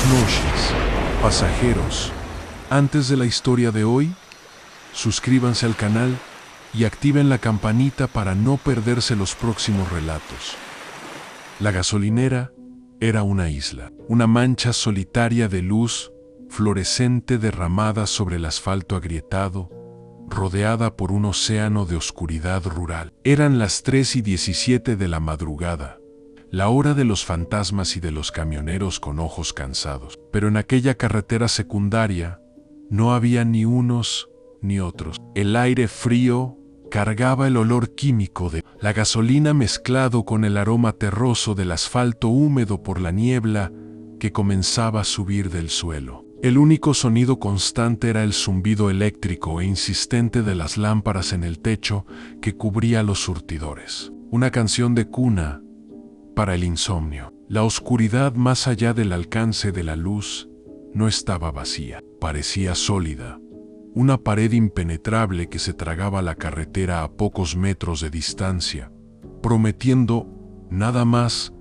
Buenas noches, pasajeros. Antes de la historia de hoy, suscríbanse al canal y activen la campanita para no perderse los próximos relatos. La gasolinera era una isla, una mancha solitaria de luz fluorescente derramada sobre el asfalto agrietado, rodeada por un océano de oscuridad rural. Eran las 3:17 de la madrugada, la hora de los fantasmas y de los camioneros con ojos cansados. Pero en aquella carretera secundaria no había ni unos ni otros. El aire frío cargaba el olor químico de la gasolina mezclado con el aroma terroso del asfalto húmedo por la niebla que comenzaba a subir del suelo. El único sonido constante era el zumbido eléctrico e insistente de las lámparas en el techo que cubría los surtidores. Una canción de cuna para el insomnio. La oscuridad más allá del alcance de la luz no estaba vacía, parecía sólida. Una pared impenetrable que se tragaba la carretera a pocos metros de distancia, prometiendo nada más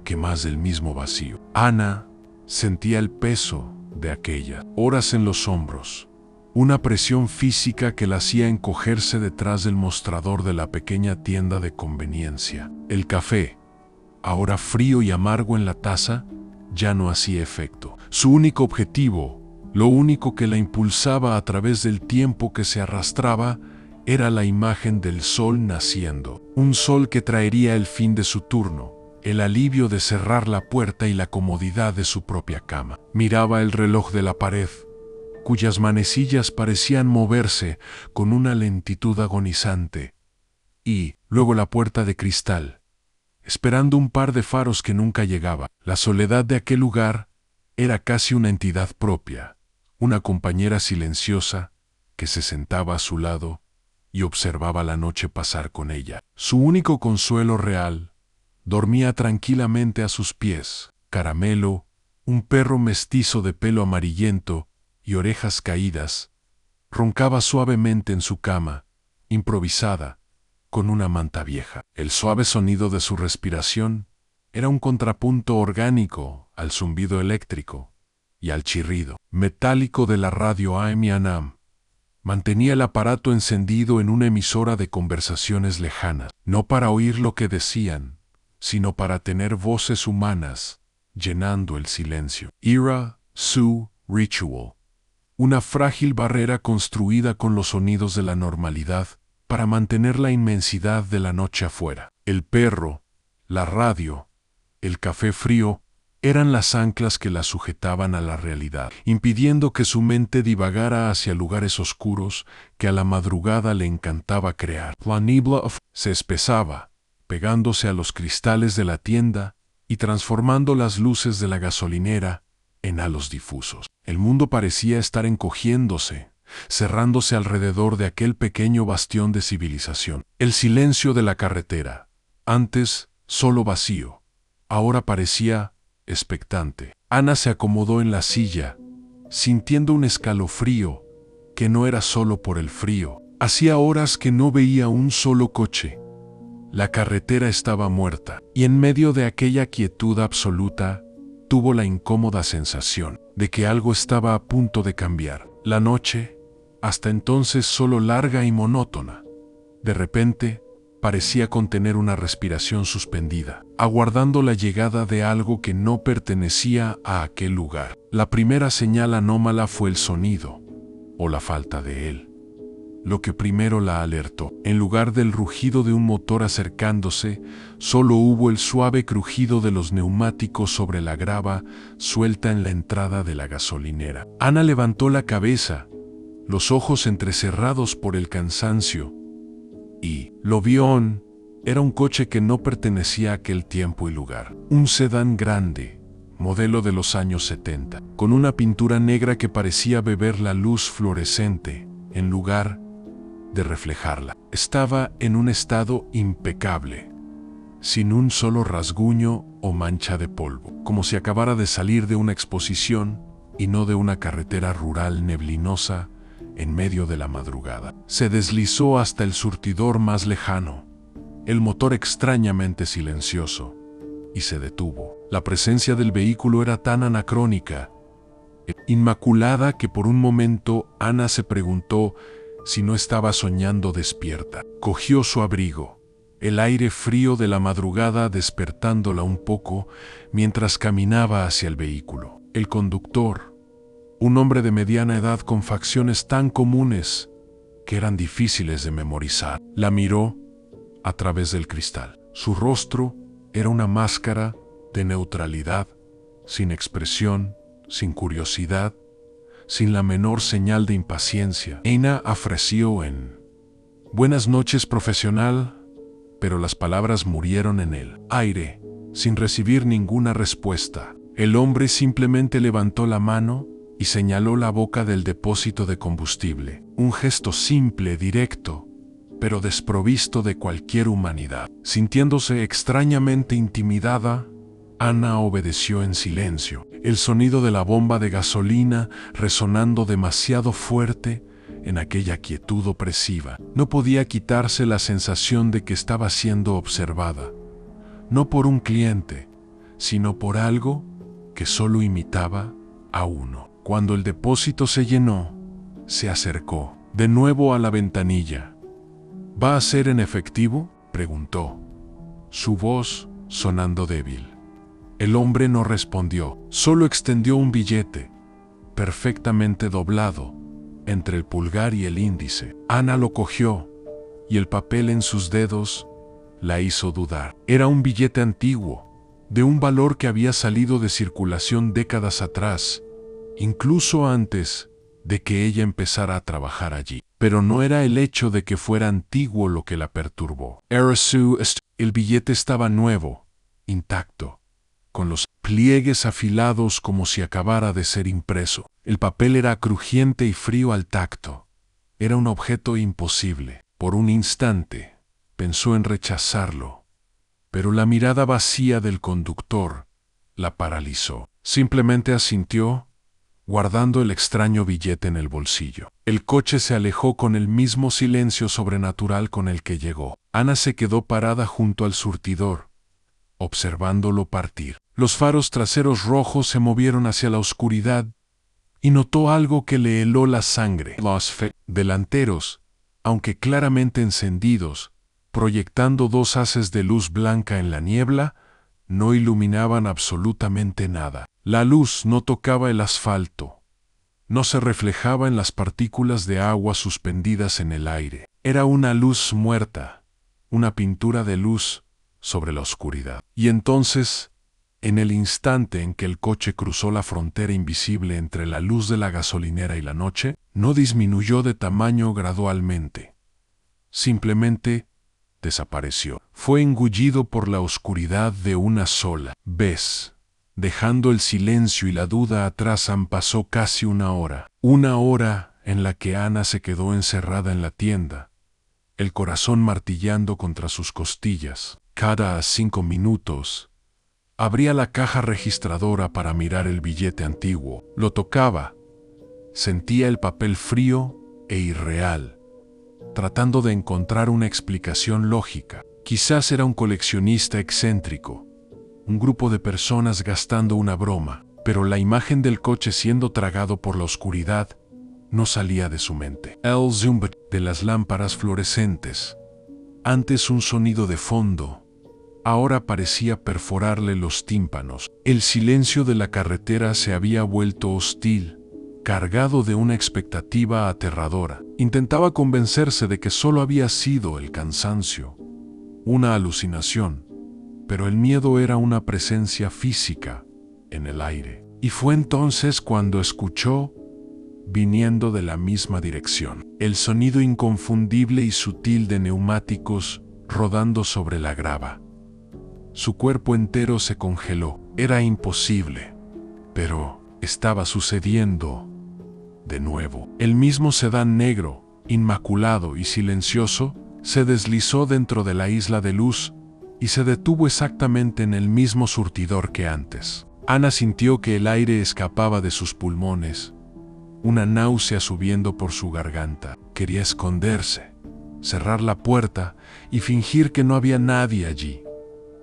que más del mismo vacío. Ana sentía el peso de aquellas horas en los hombros, una presión física que la hacía encogerse detrás del mostrador de la pequeña tienda de conveniencia. El café, ahora frío y amargo en la taza, ya no hacía efecto. Su único objetivo, lo único que la impulsaba a través del tiempo que se arrastraba, era la imagen del sol naciendo. Un sol que traería el fin de su turno, el alivio de cerrar la puerta y la comodidad de su propia cama. Miraba el reloj de la pared, cuyas manecillas parecían moverse con una lentitud agonizante, y luego la puerta de cristal, esperando un par de faros que nunca llegaba. La soledad de aquel lugar era casi una entidad propia, una compañera silenciosa que se sentaba a su lado y observaba la noche pasar con ella. Su único consuelo real dormía tranquilamente a sus pies. Caramelo, un perro mestizo de pelo amarillento y orejas caídas, roncaba suavemente en su cama, improvisada, con una manta vieja. El suave sonido de su respiración era un contrapunto orgánico al zumbido eléctrico y al chirrido metálico de la radio AM. Mantenía el aparato encendido en una emisora de conversaciones lejanas, no para oír lo que decían, sino para tener voces humanas llenando el silencio. Era su ritual, una frágil barrera construida con los sonidos de la normalidad para mantener la inmensidad de la noche afuera. El perro, la radio, el café frío eran las anclas que la sujetaban a la realidad, impidiendo que su mente divagara hacia lugares oscuros que a la madrugada le encantaba crear. La niebla se espesaba, pegándose a los cristales de la tienda y transformando las luces de la gasolinera en halos difusos. El mundo parecía estar encogiéndose, cerrándose alrededor de aquel pequeño bastión de civilización. El silencio de la carretera, antes solo vacío, ahora parecía expectante. Ana se acomodó en la silla, sintiendo un escalofrío que no era solo por el frío. Hacía horas que no veía un solo coche. La carretera estaba muerta, y en medio de aquella quietud absoluta, tuvo la incómoda sensación de que algo estaba a punto de cambiar. La noche, hasta entonces solo larga y monótona, de repente parecía contener una respiración suspendida, aguardando la llegada de algo que no pertenecía a aquel lugar. La primera señal anómala fue el sonido, o la falta de él. Lo que primero la alertó. En lugar del rugido de un motor acercándose, solo hubo el suave crujido de los neumáticos sobre la grava suelta en la entrada de la gasolinera. Ana levantó la cabeza, los ojos entrecerrados por el cansancio, y lo vio. Era un coche que no pertenecía a aquel tiempo y lugar. Un sedán grande, modelo de los años 70, con una pintura negra que parecía beber la luz fluorescente, en lugar de reflejarla. Estaba en un estado impecable, sin un solo rasguño o mancha de polvo, como si acabara de salir de una exposición y no de una carretera rural neblinosa en medio de la madrugada. Se deslizó hasta el surtidor más lejano, el motor extrañamente silencioso, y se detuvo. La presencia del vehículo era tan anacrónica Inmaculada que por un momento Ana se preguntó si no estaba soñando despierta. Cogió su abrigo, el aire frío de la madrugada despertándola un poco mientras caminaba hacia el vehículo. El conductor, un hombre de mediana edad con facciones tan comunes que eran difíciles de memorizar, la miró a través del cristal. Su rostro era una máscara de neutralidad, sin expresión, sin curiosidad, sin la menor señal de impaciencia. Ana ofreció en «Buenas noches, profesional», pero las palabras murieron en el aire, sin recibir ninguna respuesta. El hombre simplemente levantó la mano y señaló la boca del depósito de combustible. Un gesto simple, directo, pero desprovisto de cualquier humanidad. Sintiéndose extrañamente intimidada, Ana obedeció en silencio. El sonido de la bomba de gasolina resonando demasiado fuerte en aquella quietud opresiva. No podía quitarse la sensación de que estaba siendo observada, no por un cliente, sino por algo que solo imitaba a uno. Cuando el depósito se llenó, se acercó de nuevo a la ventanilla. «¿Va a ser en efectivo?», preguntó, su voz sonando débil. El hombre no respondió, solo extendió un billete, perfectamente doblado, entre el pulgar y el índice. Ana lo cogió, y el papel en sus dedos la hizo dudar. Era un billete antiguo, de un valor que había salido de circulación décadas atrás, incluso antes de que ella empezara a trabajar allí. Pero no era el hecho de que fuera antiguo lo que la perturbó. El billete estaba nuevo, intacto, con los pliegues afilados como si acabara de ser impreso. El papel era crujiente y frío al tacto. Era un objeto imposible. Por un instante, pensó en rechazarlo, pero la mirada vacía del conductor la paralizó. Simplemente asintió, guardando el extraño billete en el bolsillo. El coche se alejó con el mismo silencio sobrenatural con el que llegó. Ana se quedó parada junto al surtidor, observándolo partir. Los faros traseros rojos se movieron hacia la oscuridad y notó algo que le heló la sangre. Los delanteros, aunque claramente encendidos, proyectando dos haces de luz blanca en la niebla, no iluminaban absolutamente nada. La luz no tocaba el asfalto, no se reflejaba en las partículas de agua suspendidas en el aire. Era una luz muerta, una pintura de luz sobre la oscuridad. Y entonces, en el instante en que el coche cruzó la frontera invisible entre la luz de la gasolinera y la noche, no disminuyó de tamaño gradualmente. Simplemente desapareció. Fue engullido por la oscuridad de una sola vez. Dejando el silencio y la duda atrás, pasó casi una hora en la que Ana se quedó encerrada en la tienda, el corazón martillando contra sus costillas. Cada 5 minutos, abría la caja registradora para mirar el billete antiguo. Lo tocaba, sentía el papel frío e irreal, tratando de encontrar una explicación lógica. Quizás era un coleccionista excéntrico, un grupo de personas gastando una broma, pero la imagen del coche siendo tragado por la oscuridad no salía de su mente. El zoom de las lámparas fluorescentes, antes un sonido de fondo, ahora parecía perforarle los tímpanos. El silencio de la carretera se había vuelto hostil, cargado de una expectativa aterradora. Intentaba convencerse de que solo había sido el cansancio, una alucinación, pero el miedo era una presencia física en el aire. Y fue entonces cuando escuchó, viniendo de la misma dirección, el sonido inconfundible y sutil de neumáticos rodando sobre la grava. Su cuerpo entero se congeló. Era imposible, pero estaba sucediendo de nuevo. El mismo sedán negro, inmaculado y silencioso, se deslizó dentro de la isla de luz y se detuvo exactamente en el mismo surtidor que antes. Ana sintió que el aire escapaba de sus pulmones, una náusea subiendo por su garganta. Quería esconderse, cerrar la puerta y fingir que no había nadie allí,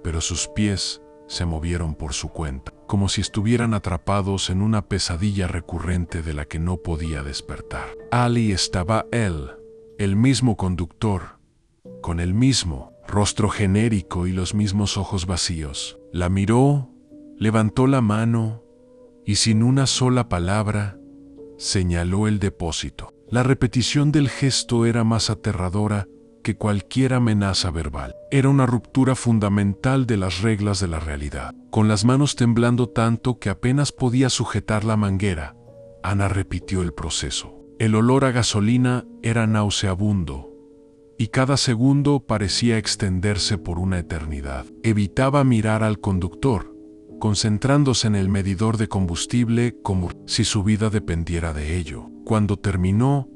pero sus pies se movieron por su cuenta, como si estuvieran atrapados en una pesadilla recurrente de la que no podía despertar. Ali estaba el mismo conductor, con el mismo rostro genérico y los mismos ojos vacíos. La miró, levantó la mano y sin una sola palabra señaló el depósito. La repetición del gesto era más aterradora que cualquier amenaza verbal. Era una ruptura fundamental de las reglas de la realidad. Con las manos temblando tanto que apenas podía sujetar la manguera, Ana repitió el proceso. El olor a gasolina era nauseabundo, y cada segundo parecía extenderse por una eternidad. Evitaba mirar al conductor, concentrándose en el medidor de combustible como si su vida dependiera de ello. Cuando terminó,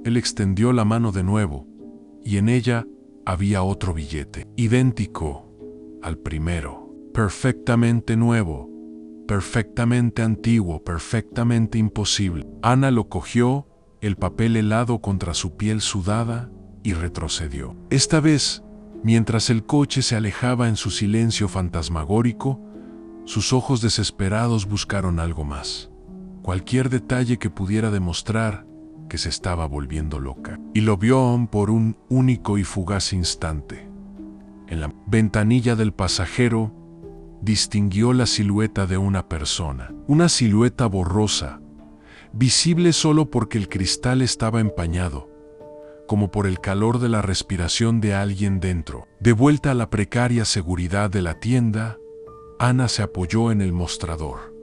él extendió la mano de nuevo, y en ella había otro billete, idéntico al primero, perfectamente nuevo, perfectamente antiguo, perfectamente imposible. Ana lo cogió, el papel helado contra su piel sudada, y retrocedió. Esta vez, mientras el coche se alejaba en su silencio fantasmagórico, sus ojos desesperados buscaron algo más, cualquier detalle que pudiera demostrar que se estaba volviendo loca. Y lo vio por un único y fugaz instante. En la ventanilla del pasajero distinguió la silueta de una persona, una silueta borrosa, visible solo porque el cristal estaba empañado, como por el calor de la respiración de alguien dentro. De vuelta a la precaria seguridad de la tienda, Ana se apoyó en el mostrador,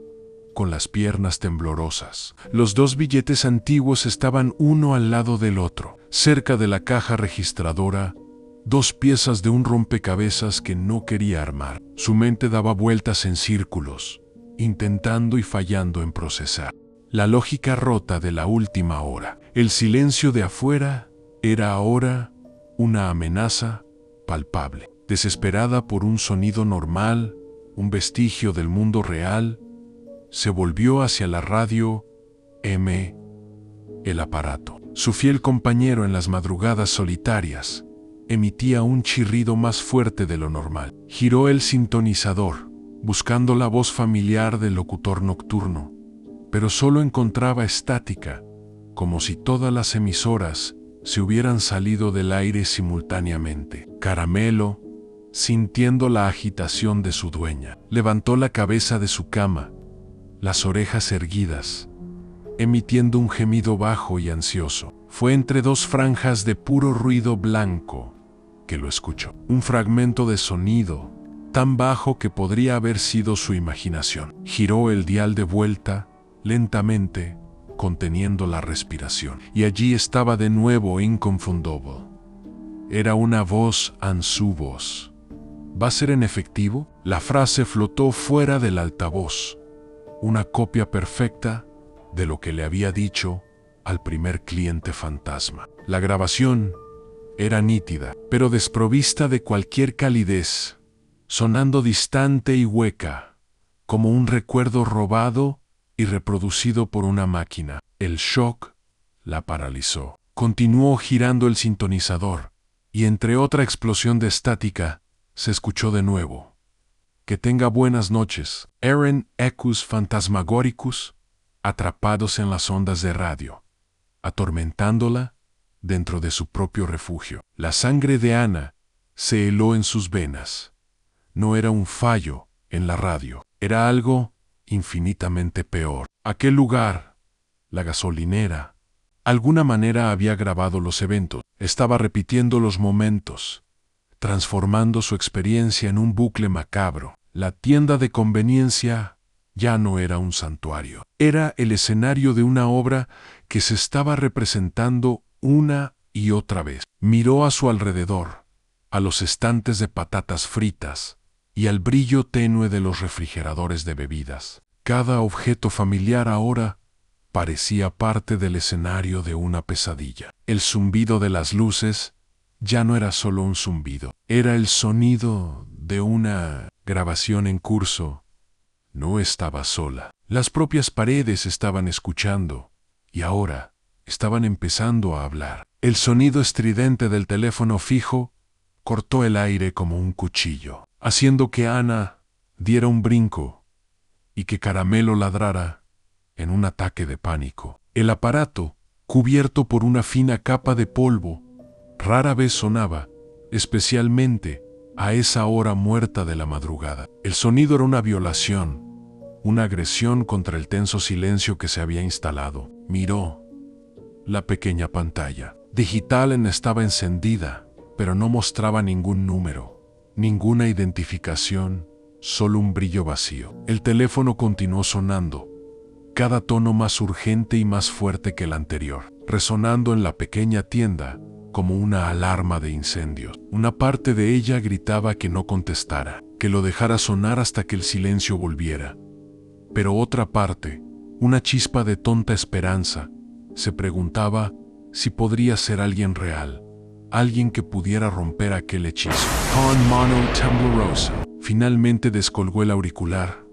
con las piernas temblorosas. Los dos billetes antiguos estaban uno al lado del otro. Cerca de la caja registradora, dos piezas de un rompecabezas que no quería armar. Su mente daba vueltas en círculos, intentando y fallando en procesar la lógica rota de la última hora. El silencio de afuera era ahora una amenaza palpable. Desesperada por un sonido normal, un vestigio del mundo real, se volvió hacia la radio M, el aparato. Su fiel compañero en las madrugadas solitarias emitía un chirrido más fuerte de lo normal. Giró el sintonizador, buscando la voz familiar del locutor nocturno, pero solo encontraba estática, como si todas las emisoras se hubieran salido del aire simultáneamente. Caramelo, sintiendo la agitación de su dueña, levantó la cabeza de su cama, las orejas erguidas, emitiendo un gemido bajo y ansioso. Fue entre dos franjas de puro ruido blanco que lo escuchó. Un fragmento de sonido, tan bajo que podría haber sido su imaginación. Giró el dial de vuelta, lentamente, conteniendo la respiración. Y allí estaba de nuevo inconfundible. Era una voz en su voz. ¿Va a ser en efectivo? La frase flotó fuera del altavoz. Una copia perfecta de lo que le había dicho al primer cliente fantasma. La grabación era nítida, pero desprovista de cualquier calidez, sonando distante y hueca, como un recuerdo robado y reproducido por una máquina. El shock la paralizó. Continuó girando el sintonizador, y entre otra explosión de estática, se escuchó de nuevo: que tenga buenas noches, Eren ecus fantasmagoricus, atrapados en las ondas de radio, atormentándola dentro de su propio refugio. La sangre de Ana se heló en sus venas. No era un fallo en la radio, era algo infinitamente peor. Aquel lugar, la gasolinera, alguna manera había grabado los eventos, estaba repitiendo los momentos, transformando su experiencia en un bucle macabro. La tienda de conveniencia ya no era un santuario, era el escenario de una obra que se estaba representando una y otra vez. Miró a su alrededor, a los estantes de patatas fritas y al brillo tenue de los refrigeradores de bebidas. Cada objeto familiar ahora parecía parte del escenario de una pesadilla. El zumbido de las luces ya no era solo un zumbido, era el sonido de una grabación en curso. No estaba sola. Las propias paredes estaban escuchando, y ahora estaban empezando a hablar. El sonido estridente del teléfono fijo cortó el aire como un cuchillo, haciendo que Ana diera un brinco y que Caramelo ladrara en un ataque de pánico. El aparato, cubierto por una fina capa de polvo, rara vez sonaba, especialmente a esa hora muerta de la madrugada. El sonido era una violación, una agresión contra el tenso silencio que se había instalado. Miró la pequeña pantalla. Digital estaba encendida, pero no mostraba ningún número, ninguna identificación, solo un brillo vacío. El teléfono continuó sonando, cada tono más urgente y más fuerte que el anterior, resonando en la pequeña tienda como una alarma de incendios. Una parte de ella gritaba que no contestara, que lo dejara sonar hasta que el silencio volviera. Pero otra parte, una chispa de tonta esperanza, se preguntaba si podría ser alguien real, alguien que pudiera romper aquel hechizo. Con mano temblorosa, finalmente descolgó el auricular.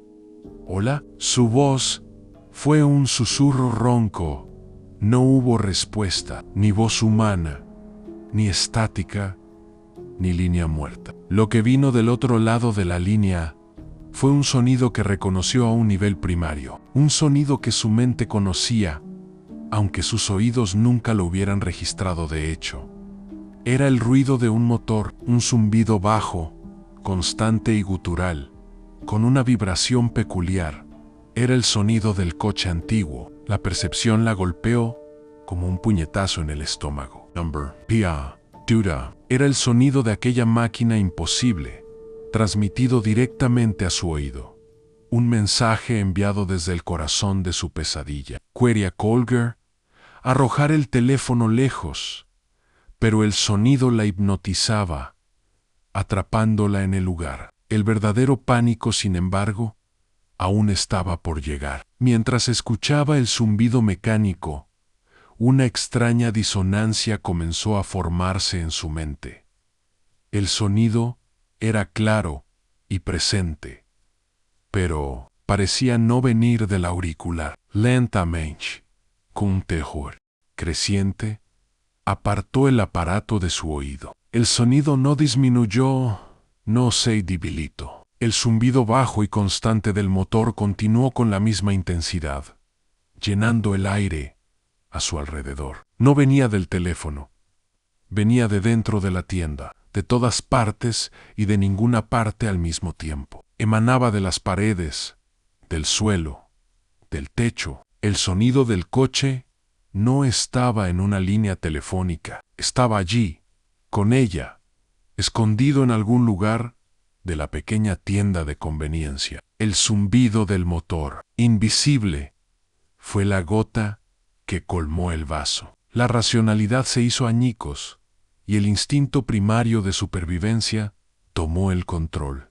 ¿Hola? Su voz fue un susurro ronco. No hubo respuesta, ni voz humana, ni estática, ni línea muerta. Lo que vino del otro lado de la línea fue un sonido que reconoció a un nivel primario, un sonido que su mente conocía, aunque sus oídos nunca lo hubieran registrado de hecho. Era el ruido de un motor, un zumbido bajo, constante y gutural, con una vibración peculiar. Era el sonido del coche antiguo. La percepción la golpeó como un puñetazo en el estómago. Pia, Duda. Era el sonido de aquella máquina imposible, transmitido directamente a su oído. Un mensaje enviado desde el corazón de su pesadilla. Quería Colger arrojar el teléfono lejos, pero el sonido la hipnotizaba, atrapándola en el lugar. El verdadero pánico, sin embargo, aún estaba por llegar. Mientras escuchaba el zumbido mecánico, una extraña disonancia comenzó a formarse en su mente. El sonido era claro y presente, pero parecía no venir del auricular. Lentamente, con un terror creciente, apartó el aparato de su oído. El sonido no disminuyó, no se debilitó. El zumbido bajo y constante del motor continuó con la misma intensidad, llenando el aire a su alrededor. No venía del teléfono, venía de dentro de la tienda, de todas partes y de ninguna parte al mismo tiempo. Emanaba de las paredes, del suelo, del techo. El sonido del coche no estaba en una línea telefónica, estaba allí, con ella, escondido en algún lugar de la pequeña tienda de conveniencia. El zumbido del motor, invisible, fue la gota que colmó el vaso. La racionalidad se hizo añicos y el instinto primario de supervivencia tomó el control.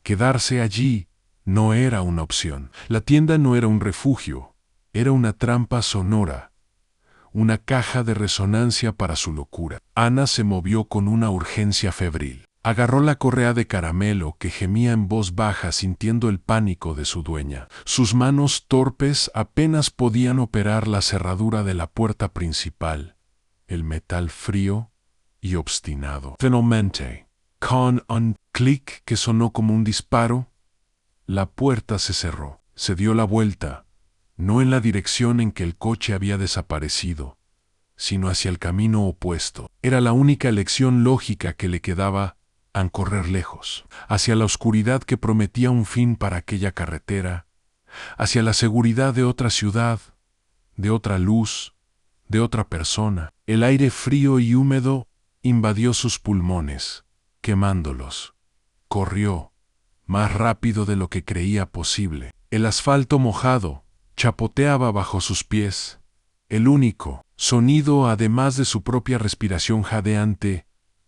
Quedarse allí no era una opción. La tienda no era un refugio, era una trampa sonora, una caja de resonancia para su locura. Ana se movió con una urgencia febril. Agarró la correa de Caramelo, que gemía en voz baja sintiendo el pánico de su dueña. Sus manos torpes apenas podían operar la cerradura de la puerta principal. El metal frío y obstinado. Finalmente, con un clic que sonó como un disparo, la puerta se cerró. Se dio la vuelta, no en la dirección en que el coche había desaparecido, sino hacia el camino opuesto. Era la única elección lógica que le quedaba a correr lejos, hacia la oscuridad que prometía un fin para aquella carretera, hacia la seguridad de otra ciudad, de otra luz, de otra persona. El aire frío y húmedo invadió sus pulmones, quemándolos. Corrió, más rápido de lo que creía posible. El asfalto mojado chapoteaba bajo sus pies. El único sonido, además de su propia respiración jadeante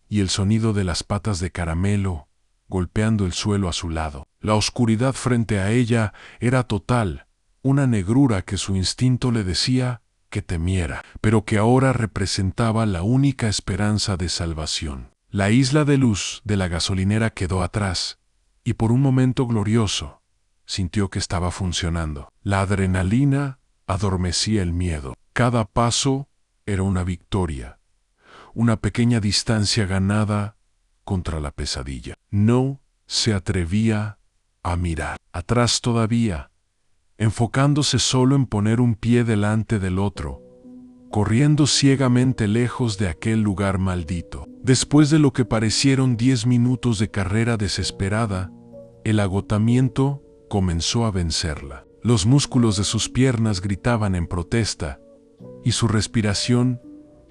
y el sonido de las patas de Caramelo golpeando el suelo a su lado. La oscuridad frente a ella era total, una negrura que su instinto le decía que temiera, pero que ahora representaba la única esperanza de salvación. La isla de luz de la gasolinera quedó atrás, y por un momento glorioso, sintió que estaba funcionando. La adrenalina adormecía el miedo. Cada paso era una victoria, una pequeña distancia ganada contra la pesadilla. No se atrevía a mirar. Atrás todavía, enfocándose solo en poner un pie delante del otro, corriendo ciegamente lejos de aquel lugar maldito. Después de lo que parecieron 10 minutos de carrera desesperada, el agotamiento comenzó a vencerla. Los músculos de sus piernas gritaban en protesta, y su respiración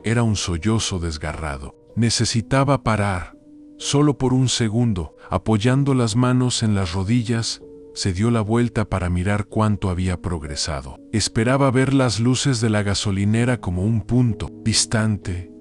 era un sollozo desgarrado. Necesitaba parar. Solo por un segundo, apoyando las manos en las rodillas, se dio la vuelta para mirar cuánto había progresado. Esperaba ver las luces de la gasolinera como un punto distante,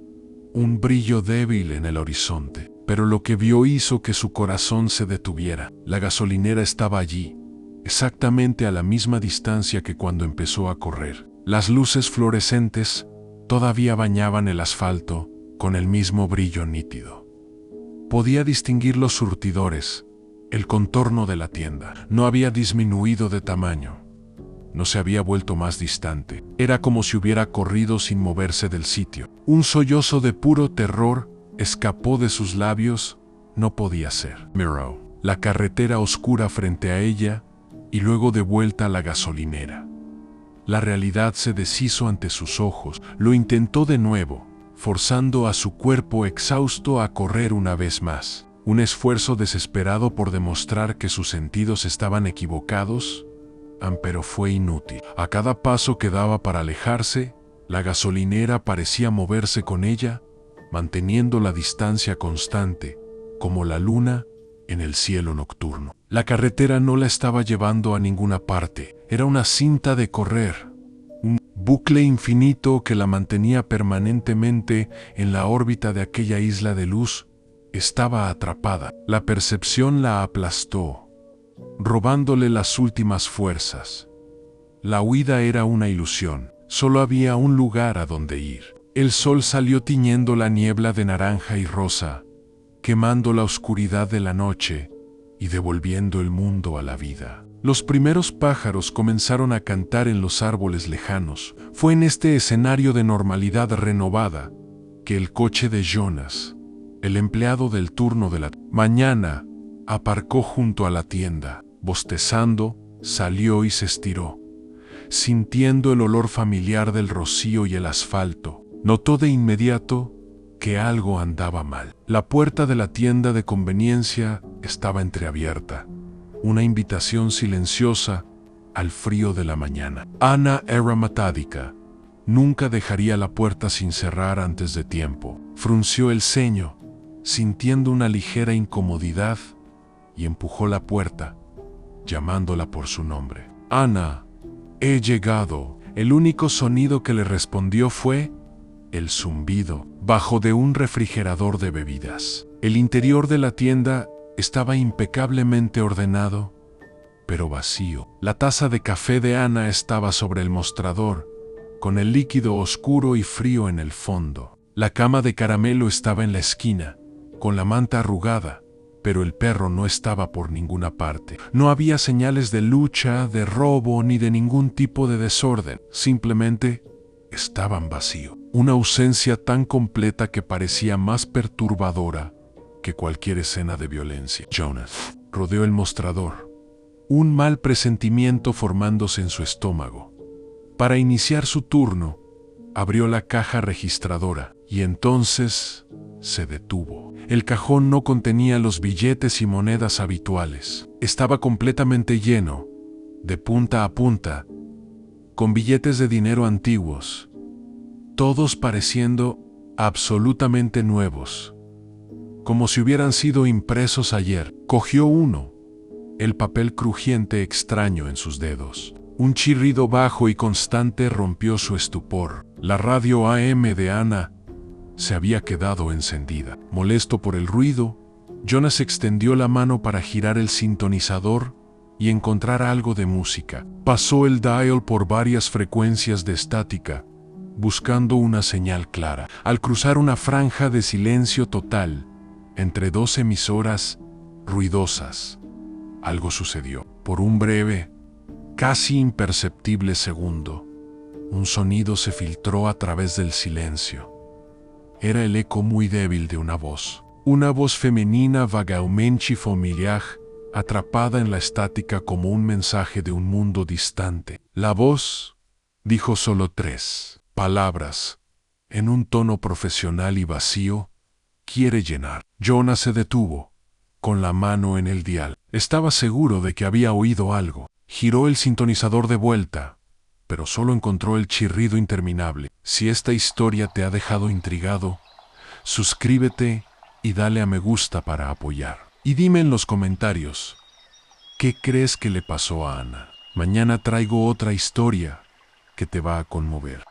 un brillo débil en el horizonte. Pero lo que vio hizo que su corazón se detuviera. La gasolinera estaba allí, exactamente a la misma distancia que cuando empezó a correr. Las luces fluorescentes todavía bañaban el asfalto con el mismo brillo nítido. Podía distinguir los surtidores, el contorno de la tienda. No había disminuido de tamaño. No se había vuelto más distante. Era como si hubiera corrido sin moverse del sitio. Un sollozo de puro terror escapó de sus labios. No podía ser. Miró la carretera oscura frente a ella y luego de vuelta a la gasolinera. La realidad se deshizo ante sus ojos. Lo intentó de nuevo, forzando a su cuerpo exhausto a correr una vez más. Un esfuerzo desesperado por demostrar que sus sentidos estaban equivocados, pero fue inútil. A cada paso que daba para alejarse, la gasolinera parecía moverse con ella, manteniendo la distancia constante, como la luna en el cielo nocturno. La carretera no la estaba llevando a ninguna parte. Era una cinta de correr, un bucle infinito que la mantenía permanentemente en la órbita de aquella isla de luz. Estaba atrapada. La percepción la aplastó, robándole las últimas fuerzas. La huida era una ilusión. Solo había un lugar a donde ir. El sol salió tiñendo la niebla de naranja y rosa, quemando la oscuridad de la noche y devolviendo el mundo a la vida. Los primeros pájaros comenzaron a cantar en los árboles lejanos. Fue en este escenario de normalidad renovada que el coche de Jonas, el empleado del turno de la mañana, aparcó junto a la tienda. Bostezando, salió y se estiró, sintiendo el olor familiar del rocío y el asfalto. Notó de inmediato que algo andaba mal. La puerta de la tienda de conveniencia estaba entreabierta, una invitación silenciosa al frío de la mañana. Ana era metódica. Nunca dejaría la puerta sin cerrar antes de tiempo. Frunció el ceño, sintiendo una ligera incomodidad, y empujó la puerta, llamándola por su nombre. Ana, he llegado. El único sonido que le respondió fue el zumbido bajo de un refrigerador de bebidas. El interior de la tienda estaba impecablemente ordenado, pero vacío. La taza de café de Ana estaba sobre el mostrador, con el líquido oscuro y frío en el fondo. La cama de caramelo estaba en la esquina, con la manta arrugada, pero el perro no estaba por ninguna parte. No había señales de lucha, de robo, ni de ningún tipo de desorden. Simplemente estaban vacíos. Una ausencia tan completa que parecía más perturbadora que cualquier escena de violencia. Jonas rodeó el mostrador, un mal presentimiento formándose en su estómago. Para iniciar su turno, abrió la caja registradora y entonces se detuvo. El cajón no contenía los billetes y monedas habituales. Estaba completamente lleno, de punta a punta, con billetes de dinero antiguos, todos pareciendo absolutamente nuevos, como si hubieran sido impresos ayer. Cogió uno, el papel crujiente extraño en sus dedos. Un chirrido bajo y constante rompió su estupor. La radio AM de Ana se había quedado encendida. Molesto por el ruido, Jonas extendió la mano para girar el sintonizador y encontrar algo de música. Pasó el dial por varias frecuencias de estática, buscando una señal clara. Al cruzar una franja de silencio total entre dos emisoras ruidosas, algo sucedió. Por un breve, casi imperceptible segundo, un sonido se filtró a través del silencio. Era el eco muy débil de una voz femenina vagamente familiar, atrapada en la estática como un mensaje de un mundo distante. La voz dijo solo 3 palabras, en un tono profesional y vacío: quiere llenar. Jonah se detuvo, con la mano en el dial. Estaba seguro de que había oído algo. Giró el sintonizador de vuelta, pero solo encontró el chirrido interminable. Si esta historia te ha dejado intrigado, suscríbete y dale a me gusta para apoyar. Y dime en los comentarios, ¿qué crees que le pasó a Ana? Mañana traigo otra historia que te va a conmover.